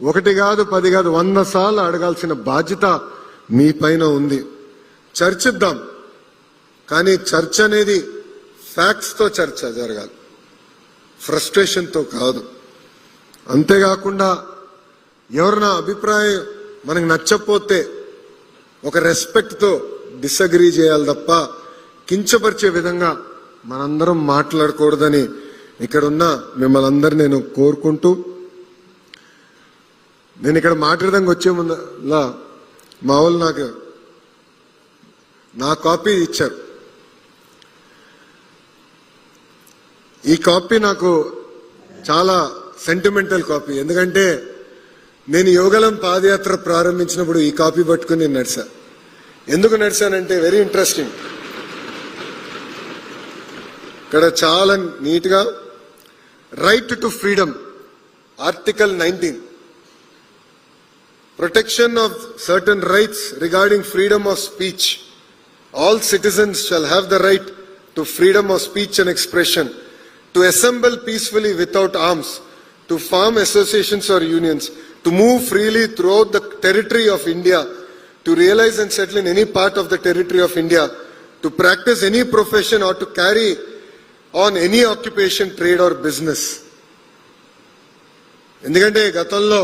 ఒకటి కాదు 10 కాదు 100 సార్లు అడగాల్సిన బాధ్యత మీ పైన ఉంది. చర్చిద్దాం, కానీ చర్చ అనేది ఫ్యాక్ట్స్తో చర్చ జరగాలి, ఫ్రస్ట్రేషన్తో కాదు. అంతేకాకుండా ఎవరైనా అభిప్రాయం మనకు నచ్చకపోతే ఒక రెస్పెక్ట్తో డిసగ్రీ చేయాలి తప్ప కించపరిచే విధంగా మనందరం మాట్లాడకూడదని ఇక్కడున్న మిమ్మల్ని అందరూ నేను కోరుకుంటూ, నేను ఇక్కడ మాట్లాడడానికి వచ్చే ముందులా మా వాళ్ళు నా కాపీ ఇచ్చారు. ఈ కాపీ నాకు చాలా సెంటిమెంటల్ కాపీ. ఎందుకంటే నేను యోగలం పాదయాత్ర ప్రారంభించినప్పుడు ఈ కాపీ పట్టుకుని నేను నడిచా. ఎందుకు నడిచానంటే వెరీ ఇంట్రెస్టింగ్. ఇక్కడ చాలా నీట్గా right to freedom, article 19, protection of certain rights regarding freedom of speech. All citizens shall have the right to freedom of speech and expression, to assemble peacefully without arms, to form associations or unions, to move freely throughout the territory of India, to realize and settle in any part of the territory of India, to practice any profession or to carry on any occupation, trade or business. ఎందుకంటే గతంలో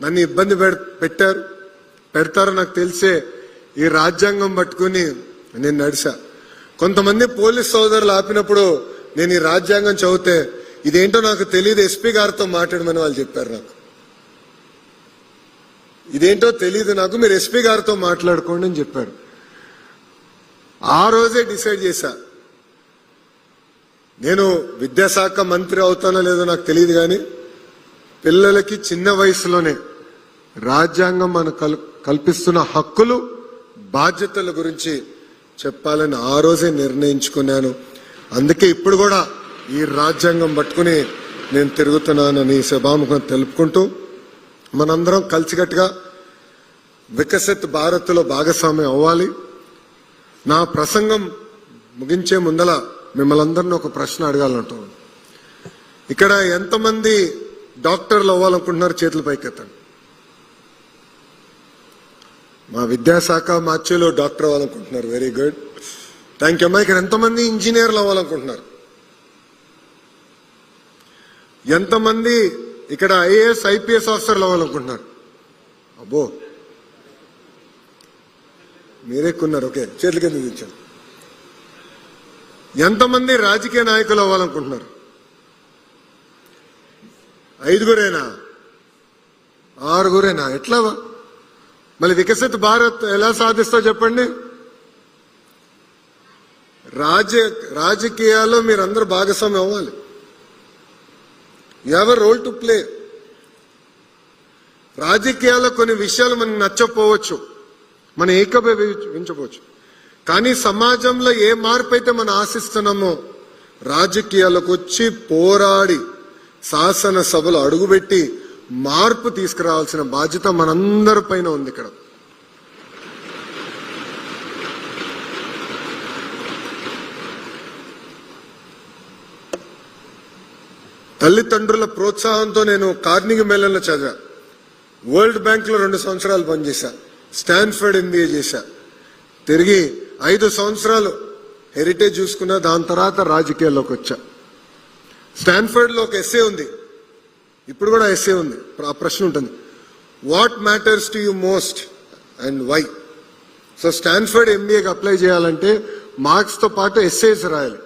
నన్ను ఇబ్బంది పెడతారో నాకు తెలిసే ఈ రాజ్యాంగం పట్టుకుని నేను నడిచా. కొంతమంది పోలీస్ సోదరులు ఆపినప్పుడు నేను ఈ రాజ్యాంగం చదివితే ఇదేంటో నాకు తెలియదు, ఎస్పీ గారితో మాట్లాడమని వాళ్ళు చెప్పారు. నాకు ఇదేంటో తెలియదు, నాకు మీరు ఎస్పీ గారితో మాట్లాడుకోండి అని చెప్పారు. ఆ రోజే డిసైడ్ చేశా, నేను విద్యాశాఖ మంత్రి అవుతానో లేదో నాకు తెలియదు, కానీ పిల్లలకి చిన్న వయసులోనే రాజ్యాంగం మనకు కల్పిస్తున్న హక్కులు బాధ్యతల గురించి చెప్పాలని ఆ రోజే నిర్ణయించుకున్నాను. అందుకే ఇప్పుడు కూడా ఈ రాజ్యాంగం పట్టుకుని నేను తిరుగుతున్నానని సభాముఖం తెలుపుకుంటూ, మనందరం కలిసికట్టుగా వికసిత్ భారత్లో భాగస్వామ్యం అవ్వాలి. నా ప్రసంగం ముగించే ముందల మిమ్మల్ని అందరినీ ఒక ప్రశ్న అడగాలంటున్నాను. ఇక్కడ ఎంతమంది డాక్టర్లు అవ్వాలనుకుంటున్నారు? చేతులు పైకెత్తండి. మా విద్యాశాఖ మార్చిలో డాక్టర్ అవ్వాలనుకుంటున్నారు. వెరీ గుడ్, థ్యాంక్ యూ అమ్మా. ఇక్కడ ఎంతమంది ఇంజనీర్లు అవ్వాలనుకుంటున్నారు? ఎంతమంది ఇక్కడ ఐఏఎస్ ఐపీఎస్ ఆఫీసర్లు అవ్వాలనుకుంటున్నారు? అబ్బో మీరెక్కున్నారు. ఓకే, చేతుల కింద దించండి. ఎంతమంది రాజకీయ నాయకులు అవ్వాలనుకుంటున్నారు? 5గురేనా? 6గురేనా? ఎట్లా? మళ్ళీ వికసిత్ భారత్ ఎలా సాధిస్తో చెప్పండి. రాజకీయాల్లో మీరందరూ భాగస్వామ్యం అవ్వాలి. You have a role to play. రాజకీయాల్లో కొన్ని విషయాలు మనకు నచ్చకపోవచ్చు, మనం ఏకీభవించవచ్చు, కానీ సమాజంలో ఏ మార్పు అయితే మనం ఆశిస్తున్నామో రాజకీయాలకు వచ్చి పోరాడి శాసనసభలో అడుగుపెట్టి మార్పు తీసుకురావాల్సిన బాధ్యత మనందరి పైన ఉంది. ఇక్కడ తల్లిదండ్రుల ప్రోత్సాహంతో నేను కార్నిగీ మెల్లన్లో చదివా, వరల్డ్ బ్యాంక్ లో 2 సంవత్సరాలు పనిచేశా, స్టాన్ఫర్డ్ MBA చేశా, తిరిగి 5 సంవత్సరాలు హెరిటేజ్ చూసుకున్నా. దాని తర్వాత రాజకీయాల్లోకి వచ్చా. స్టాన్ఫర్డ్ లో ఒక ఎస్సే ఉంది, ఇప్పుడు కూడా ఎస్సే ఉంది. ఆ ప్రశ్న ఉంటుంది, what matters to you most and why. So Stanford MBAకి అప్లై చేయాలంటే మార్క్స్ తో పాటు ఎస్సేస్ రాయాలి.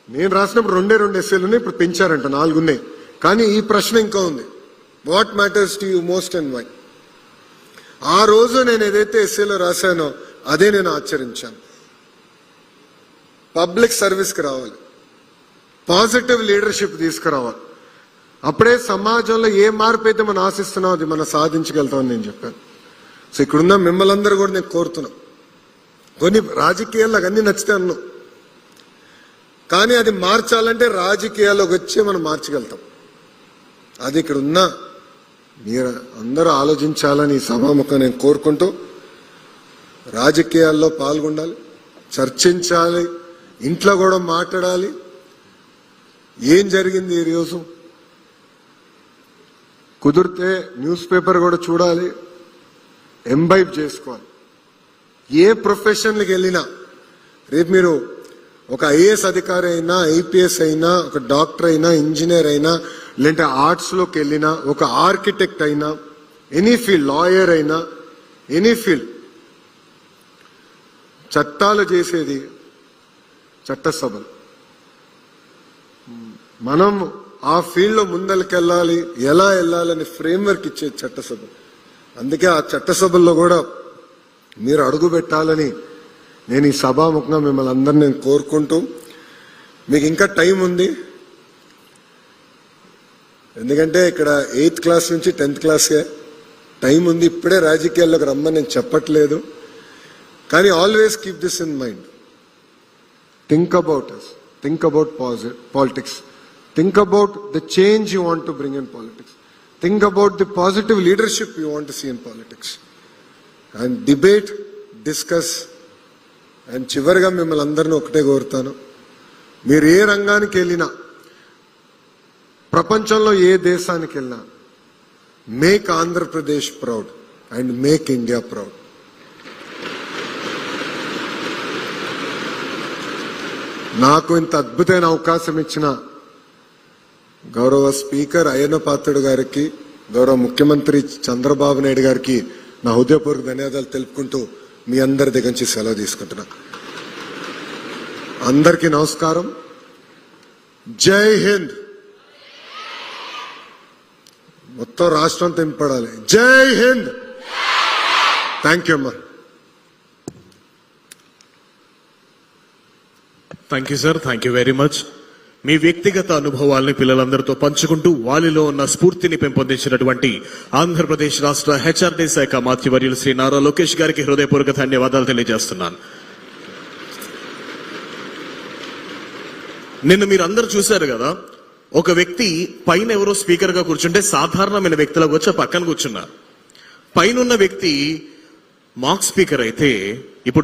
నేను రాసినప్పుడు 2 ఎస్సేలు ఉన్నాయి, ఇప్పుడు పెంచారంట 4 ఉన్నాయి. కానీ ఈ ప్రశ్న ఇంకా ఉంది, what matters to you most and why. ఆ రోజు నేను ఏదైతే ఎస్సేలో రాశానో అదే నేను ఆచరించాను. పబ్లిక్ సర్వీస్కి రావాలి, పాజిటివ్ లీడర్షిప్ తీసుకురావాలి. అప్పుడే సమాజంలో ఏ మార్పు అయితే మనం ఆశిస్తున్నాం అది మనం సాధించగలుగుతామని నేను చెప్పాను. సో ఇక్కడున్న మిమ్మల్ని అందరూ కూడా నేను కోరుతున్నా, కొన్ని రాజకీయాల్లో అన్నీ నచ్చితే అన్నాం, కానీ అది మార్చాలంటే రాజకీయాల్లోకి వచ్చి మనం మార్చగలుగుతాం. అది ఇక్కడ ఉన్న మీరు అందరూ ఆలోచించాలని సభాముఖం నేను కోరుకుంటూ, రాజకీయాల్లో పాల్గొనాలి, చర్చించాలి, ఇంట్లో కూడా మాట్లాడాలి. ఏం జరిగింది ఈరోజు? కుదిరితే న్యూస్ పేపర్ కూడా చూడాలి, ఎంబైబ్ చేసుకోవాలి. ఏ ప్రొఫెషన్కి వెళ్ళినా రేపు మీరు ఒక ఐఏఎస్ అధికారి అయినా, ఐపీఎస్ అయినా, ఒక డాక్టర్ అయినా, ఇంజనీర్ అయినా, లేదంటే ఆర్ట్స్లోకి వెళ్ళినా, ఒక ఆర్కిటెక్ట్ అయినా, ఎనీ ఫీల్డ్, లాయర్ అయినా, ఎనీ ఫీల్డ్, చట్టాలు చేసేది చట్టసభలు. మనం ఆ ఫీల్డ్ లో ముందరికెళ్ళాలి, ఎలా వెళ్ళాలని ఫ్రేమ్వర్క్ ఇచ్చే చట్టసభ. అందుకే ఆ చట్టసభల్లో కూడా మీరు అడుగు పెట్టాలని నేను ఈ సభాముఖంగా మిమ్మల్ని అందరినీ నేను కోరుకుంటూ, మీకు ఇంకా టైం ఉంది, ఎందుకంటే ఇక్కడ 8th క్లాస్ నుంచి 10th క్లాస్కే టైం ఉంది. ఇప్పుడే రాజకీయాల్లోకి రమ్మని నేను చెప్పట్లేదు, కానీ always keep this in mind. Think about us, think about politics, think about the change you want to bring in politics, think about the positive leadership you want to see in politics, and debate, discuss. And చివరిగా మిమ్మల్ని అందరినీ ఒకటే కోరుతాను, మీరు ఏ రంగానికి వెళ్ళినా, ప్రపంచంలో ఏ దేశానికి వెళ్ళినా, make Andhra Pradesh proud and make India proud. నాకు ఇంత అద్భుతమైన అవకాశం ఇచ్చిన గౌరవ స్పీకర్ అయ్యన్న పాత్రుడు గారికి, గౌరవ ముఖ్యమంత్రి చంద్రబాబు నాయుడు గారికి నా హృదయపూర్వక ధన్యవాదాలు తెలుపుకుంటూ మీ అందరి దగ్గర నుంచి సెలవు తీసుకుంటున్నా. అందరికీ నమస్కారం. జై హింద్. మొత్తం రాష్ట్రం తెంపడాలి. జై హింద్. థ్యాంక్ యూ అమ్మా. Thank you sir, thank you very much. మీ వ్యక్తిగత అనుభవాల్ని పిల్లలందరితో పంచుకుంటూ వారిలో ఉన్న స్ఫూర్తిని పెంపొందించినటువంటి ఆంధ్రప్రదేశ్ రాష్ట్ర హెచ్ఆర్డీ శాఖ మంత్రివర్యులు శ్రీ నారా లోకేష్ గారికి హృదయపూర్వక ధన్యవాదాలు తెలియజేస్తున్నాను. నిన్న మీరు అందరు చూశారు కదా, ఒక వ్యక్తి పైన ఎవరో స్పీకర్ గా కూర్చుంటే సాధారణమైన వ్యక్తులకు వచ్చి పక్కన కూర్చున్నారు. పైన ఉన్న వ్యక్తి మాక్ స్పీకర్ అయితే ఇప్పుడు